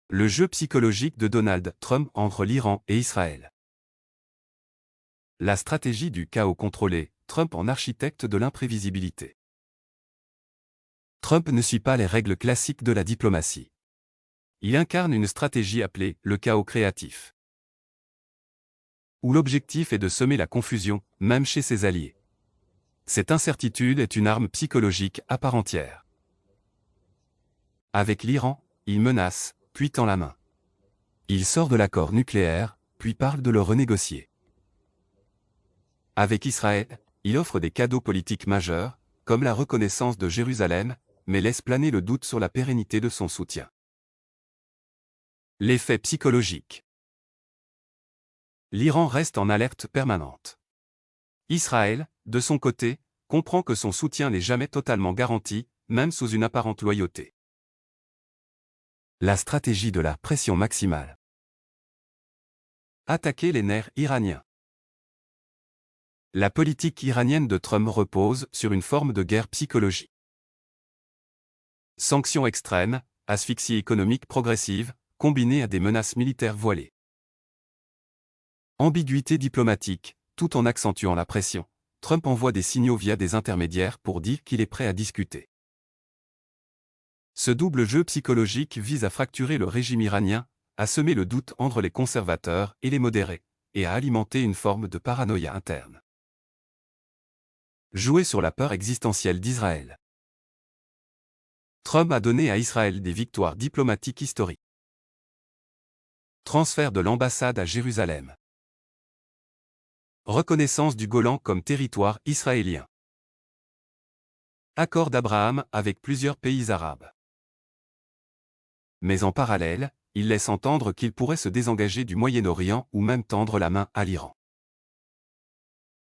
Le jeu psychologique de Donald Trump entre l'Iran et Israël. La stratégie du chaos contrôlé, Trump en architecte de l'imprévisibilité. Trump ne suit pas les règles classiques de la diplomatie. Il incarne une stratégie appelée le chaos créatif, où l'objectif est de semer la confusion, même chez ses alliés. Cette incertitude est une arme psychologique à part entière. Avec l'Iran, il menace, puis tend la main. Il sort de l'accord nucléaire, puis parle de le renégocier. Avec Israël, il offre des cadeaux politiques majeurs, comme la reconnaissance de Jérusalem, mais laisse planer le doute sur la pérennité de son soutien. L'effet psychologique. L'Iran reste en alerte permanente. Israël, de son côté, comprend que son soutien n'est jamais totalement garanti, même sous une apparente loyauté. La stratégie de la pression maximale. Attaquer les nerfs iraniens. La politique iranienne de Trump repose sur une forme de guerre psychologique. Sanctions extrêmes, asphyxie économique progressive, combinées à des menaces militaires voilées. Ambiguïté diplomatique, tout en accentuant la pression, Trump envoie des signaux via des intermédiaires pour dire qu'il est prêt à discuter. Ce double jeu psychologique vise à fracturer le régime iranien, à semer le doute entre les conservateurs et les modérés, et à alimenter une forme de paranoïa interne. Jouer sur la peur existentielle d'Israël. Trump a donné à Israël des victoires diplomatiques historiques. Transfert de l'ambassade à Jérusalem. Reconnaissance du Golan comme territoire israélien. Accord d'Abraham avec plusieurs pays arabes. Mais en parallèle, il laisse entendre qu'il pourrait se désengager du Moyen-Orient ou même tendre la main à l'Iran.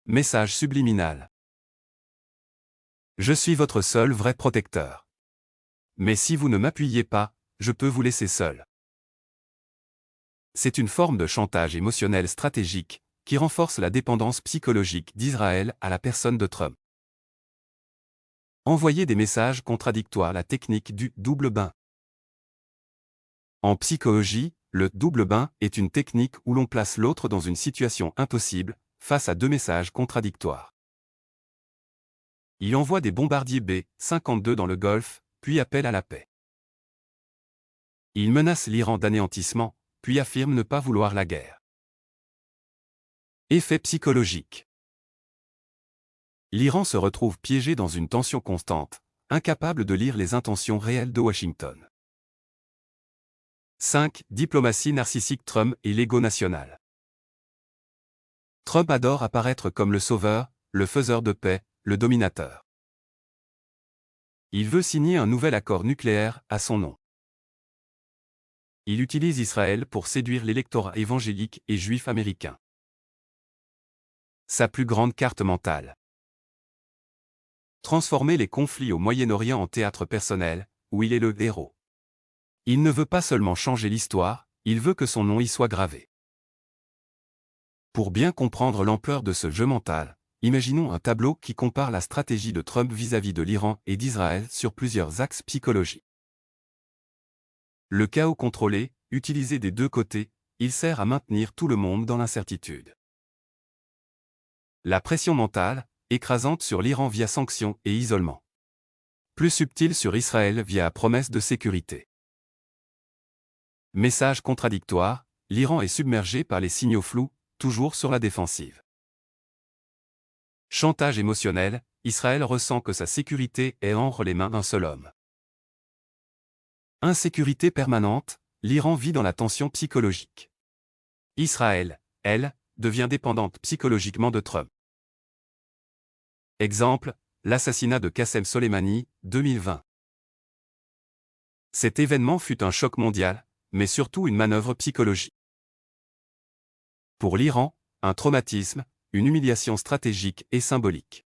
Message subliminal. Je suis votre seul vrai protecteur. Mais si vous ne m'appuyez pas, je peux vous laisser seul. C'est une forme de chantage émotionnel stratégique, qui renforce la dépendance psychologique d'Israël à la personne de Trump. Envoyer des messages contradictoires. La technique du double bain. En psychologie, le double bain est une technique où l'on place l'autre dans une situation impossible, face à deux messages contradictoires. Il envoie des bombardiers B-52 dans le Golfe, puis appelle à la paix. Il menace l'Iran d'anéantissement, puis affirme ne pas vouloir la guerre. Effet psychologique. L'Iran se retrouve piégé dans une tension constante, incapable de lire les intentions réelles de Washington. 5. Diplomatie narcissique. Trump et l'ego national. Trump adore apparaître comme le sauveur, le faiseur de paix, le dominateur. Il veut signer un nouvel accord nucléaire à son nom. Il utilise Israël pour séduire l'électorat évangélique et juif américain. Sa plus grande carte mentale. Transformer les conflits au Moyen-Orient en théâtre personnel, où il est le héros. Il ne veut pas seulement changer l'histoire, il veut que son nom y soit gravé. Pour bien comprendre l'ampleur de ce jeu mental, imaginons un tableau qui compare la stratégie de Trump vis-à-vis de l'Iran et d'Israël sur plusieurs axes psychologiques. Le chaos contrôlé, utilisé des deux côtés, il sert à maintenir tout le monde dans l'incertitude. La pression mentale, écrasante sur l'Iran via sanctions et isolement. Plus subtile sur Israël via promesse de sécurité. Message contradictoire, l'Iran est submergé par les signaux flous, toujours sur la défensive. Chantage émotionnel, Israël ressent que sa sécurité est entre les mains d'un seul homme. Insécurité permanente, l'Iran vit dans la tension psychologique. Israël, elle, devient dépendante psychologiquement de Trump. Exemple, l'assassinat de Qassem Soleimani, 2020. Cet événement fut un choc mondial, mais surtout une manœuvre psychologique. Pour l'Iran, un traumatisme, une humiliation stratégique et symbolique.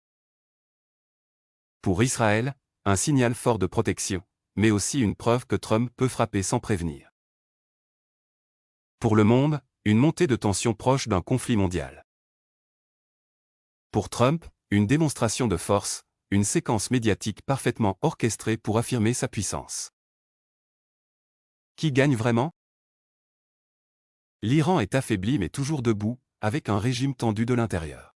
Pour Israël, un signal fort de protection, mais aussi une preuve que Trump peut frapper sans prévenir. Pour le monde, une montée de tension proche d'un conflit mondial. Pour Trump, une démonstration de force, une séquence médiatique parfaitement orchestrée pour affirmer sa puissance. Qui gagne vraiment? L'Iran est affaibli mais toujours debout, avec un régime tendu de l'intérieur.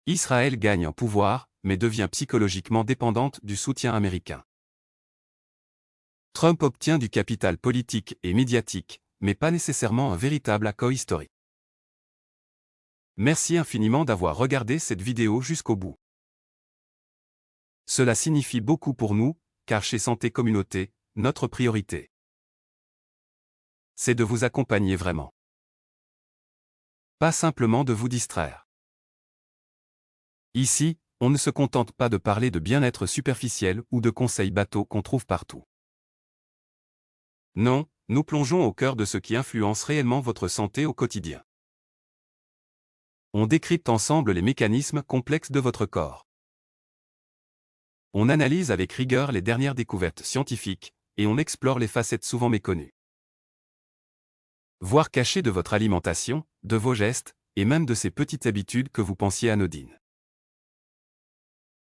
Israël gagne en pouvoir, mais devient psychologiquement dépendante du soutien américain. Trump obtient du capital politique et médiatique, mais pas nécessairement un véritable accord historique. Merci infiniment d'avoir regardé cette vidéo jusqu'au bout. Cela signifie beaucoup pour nous, car chez Santé Communauté, notre priorité, c'est de vous accompagner vraiment. Pas simplement de vous distraire. Ici, on ne se contente pas de parler de bien-être superficiel ou de conseils bateaux qu'on trouve partout. Non, nous plongeons au cœur de ce qui influence réellement votre santé au quotidien. On décrypte ensemble les mécanismes complexes de votre corps. On analyse avec rigueur les dernières découvertes scientifiques, et on explore les facettes souvent méconnues, voire cachées de votre alimentation, de vos gestes, et même de ces petites habitudes que vous pensiez anodines.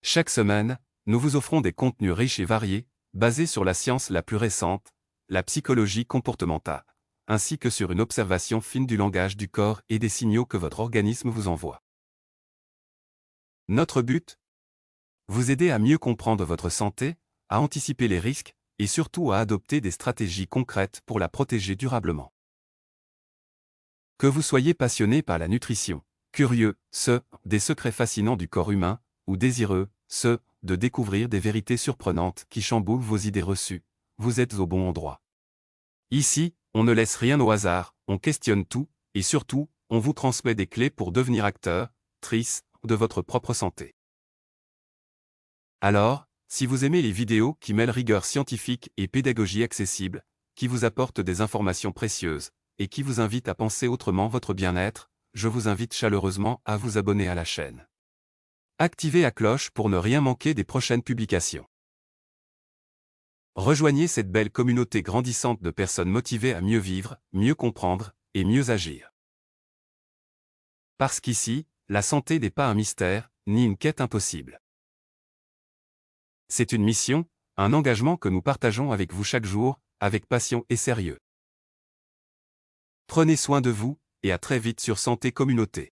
Chaque semaine, nous vous offrons des contenus riches et variés, basés sur la science la plus récente, la psychologie comportementale, ainsi que sur une observation fine du langage du corps et des signaux que votre organisme vous envoie. Notre but? Vous aider à mieux comprendre votre santé, à anticiper les risques, et surtout à adopter des stratégies concrètes pour la protéger durablement. Que vous soyez passionné par la nutrition, curieux, des secrets fascinants du corps humain, ou désireux, de découvrir des vérités surprenantes qui chamboulent vos idées reçues, vous êtes au bon endroit. Ici, on ne laisse rien au hasard, on questionne tout, et surtout, on vous transmet des clés pour devenir acteur, de votre propre santé. Alors, si vous aimez les vidéos qui mêlent rigueur scientifique et pédagogie accessible, qui vous apportent des informations précieuses, et qui vous invitent à penser autrement votre bien-être, je vous invite chaleureusement à vous abonner à la chaîne. Activez la cloche pour ne rien manquer des prochaines publications. Rejoignez cette belle communauté grandissante de personnes motivées à mieux vivre, mieux comprendre, et mieux agir. Parce qu'ici, la santé n'est pas un mystère, ni une quête impossible. C'est une mission, un engagement que nous partageons avec vous chaque jour, avec passion et sérieux. Prenez soin de vous, et à très vite sur Santé Communauté.